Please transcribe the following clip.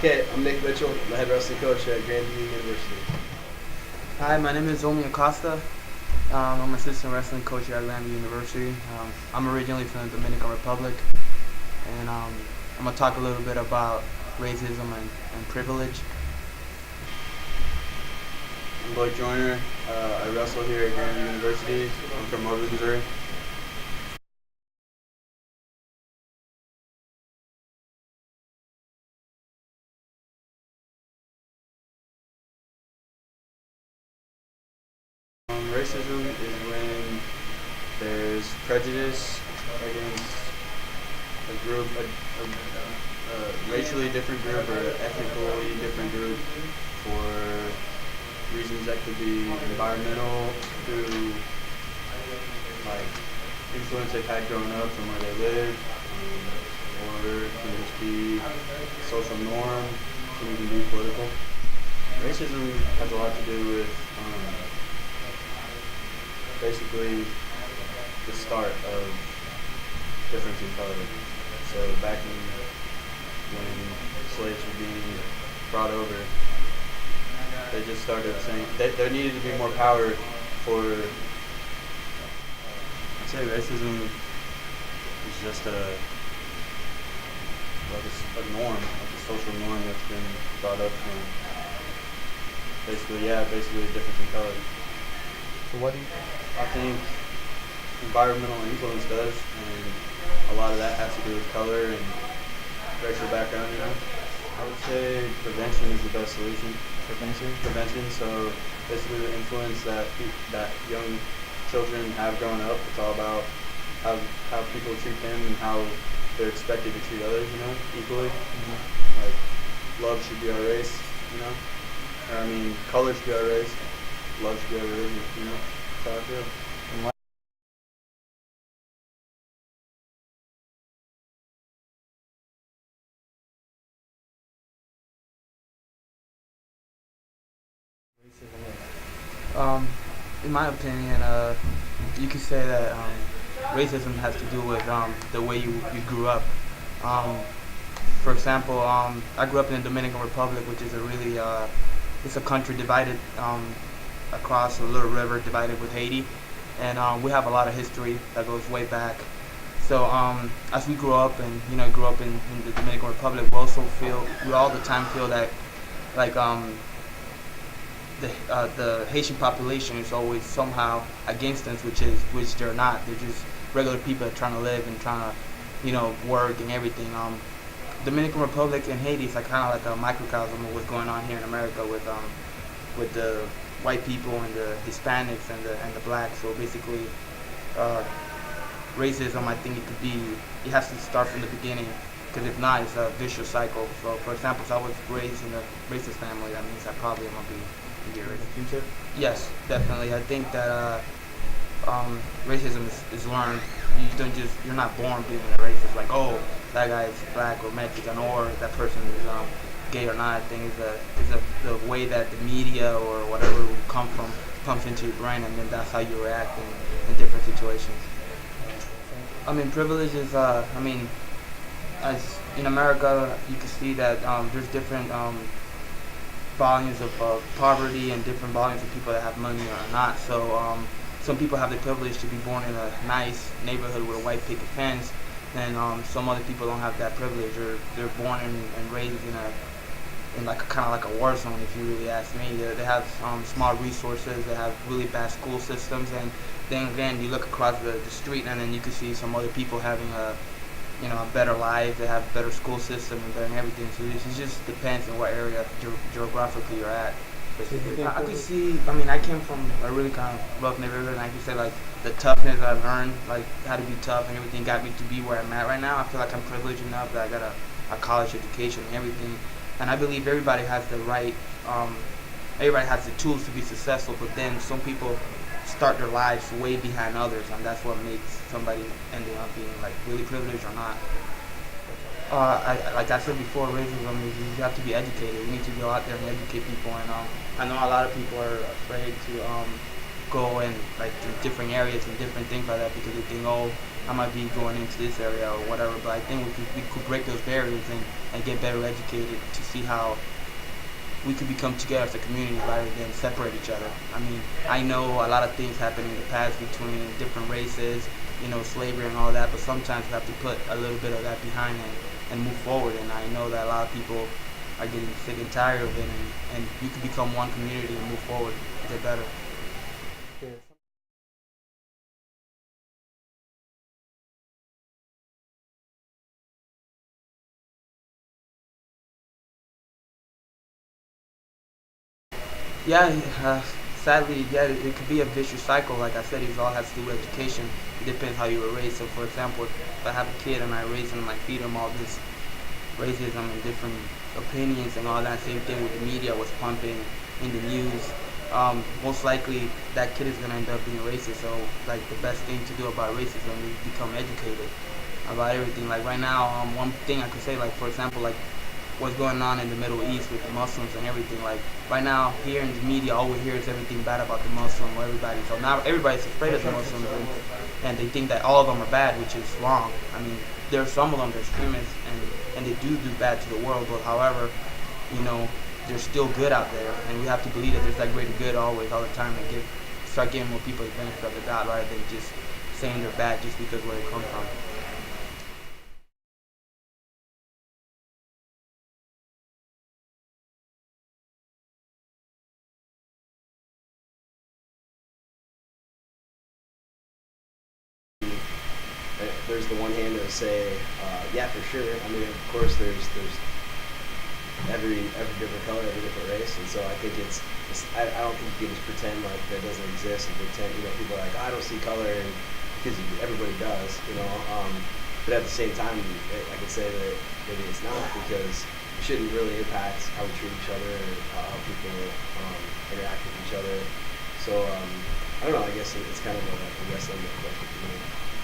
Okay, I'm Nick Mitchell. I'm the head wrestling coach at Grandview University. Hi, my name is Omi Acosta. I'm assistant wrestling coach here at Grandview University. I'm originally from the Dominican Republic, and I'm going to talk a little bit about racism and privilege. I'm Blake Joyner. I wrestle here at Grandview University. I'm from Moberly, Missouri. Racism is when there's prejudice against a group, a racially different group or ethnically different group for reasons that could be environmental through like influence they've had growing up from where they live, or it can just be social norm, it can even be political. Racism has a lot to do with basically the start of difference in color. So back when slaves were being brought over, they just started saying there needed to be more power for. I'd say racism is just a norm, like a social norm that's been brought up from basically a difference in color. So what do you I think environmental influence does, and a lot of that has to do with color and racial background, I would say prevention is the best solution. Prevention. So basically the influence that young children have growing up, it's all about how people treat them and how they're expected to treat others, equally. Mm-hmm. Like love should be our race, Or I mean, color should be our race. Love should be our religion, That's how I feel. In my opinion, you could say that racism has to do with the way you grew up. For example, I grew up in the Dominican Republic, which is it's a country divided across a little river divided with Haiti, and we have a lot of history that goes way back. So as we grew up and grew up in the Dominican Republic, we all the time feel that like the Haitian population is always somehow against us, which they're not. They're just regular people that are trying to live and trying to work and everything. Dominican Republic and Haiti is kind of like a microcosm of what's going on here in America with the white people and the Hispanics and the blacks. So basically, racism, I think it has to start from the beginning, because if not, it's a vicious cycle. So for example, if I was raised in a racist family, that means I probably am gonna be racist. In the future? Yes, definitely. I think that racism is learned. You're not born being a racist. Like, oh, that guy is black or Mexican, or that person is gay or not. I think it's the way that the media or whatever we come from pumps into your brain, and then that's how you react in different situations. I mean, privilege is. As in America, you can see that there's different volumes of poverty and different volumes of people that have money or not. So some people have the privilege to be born in a nice neighborhood with a white picket fence, and some other people don't have that privilege, or they're born and raised in like kind of like a war zone, if you really ask me. They have small resources, they have really bad school systems, and then again you look across the street and then you can see some other people having a better life, they have better school system and better everything. So it just depends on what area geographically you're at. I could see, I came from a really kind of rough neighborhood, and I could say like the toughness that I've learned, like how to be tough and everything, got me to be where I'm at right now. I feel like I'm privileged enough that I got a college education and everything. And I believe everybody has everybody has the tools to be successful, but then some people start their lives way behind others, and that's what makes somebody ending up being like really privileged or not. Like I said before, racism is you have to be educated. You need to go out there and educate people, and I know a lot of people are afraid to go in like to different areas and different things like that, because they think, oh, I might be going into this area or whatever. But I think we could break those barriers and get better educated to see how we could become together as a community rather than separate each other. I mean, I know a lot of things happened in the past between different races, slavery and all that, but sometimes we have to put a little bit of that behind and move forward. And I know that a lot of people are getting sick and tired of it, and you can become one community and move forward and get better. Yeah, sadly, yeah, it could be a vicious cycle. Like I said, it all has to do with education. It depends how you were raised. So, for example, if I have a kid and I raise him, I feed him all this racism and different opinions and all that. Same thing with the media, what's pumping in the news. Most likely, that kid is gonna end up being racist. So, like, the best thing to do about racism is become educated about everything. Like right now, one thing I could say, like for example, like what's going on in the Middle East with the Muslims and everything. Like right now, here in the media, all we hear is everything bad about the Muslim or everybody. So now everybody's afraid of the Muslims, and they think that all of them are bad, which is wrong. I mean, there are some of them, they're extremists, and they do bad to the world. But however, there's still good out there, and we have to believe that there's that greater good always, all the time, and start giving more people the benefit of the doubt rather than just saying they're bad just because where they come from. There's the one hand that will say, yeah, for sure. I mean, of course, there's every different color, every different race, and so I think I don't think you can just pretend like that doesn't exist and pretend, people are like, I don't see color, and because everybody does, but at the same time, I can say that maybe it's not, because it shouldn't really impact how we treat each other or how people interact with each other. So I don't know. I guess it's kind of a yes and no question for me.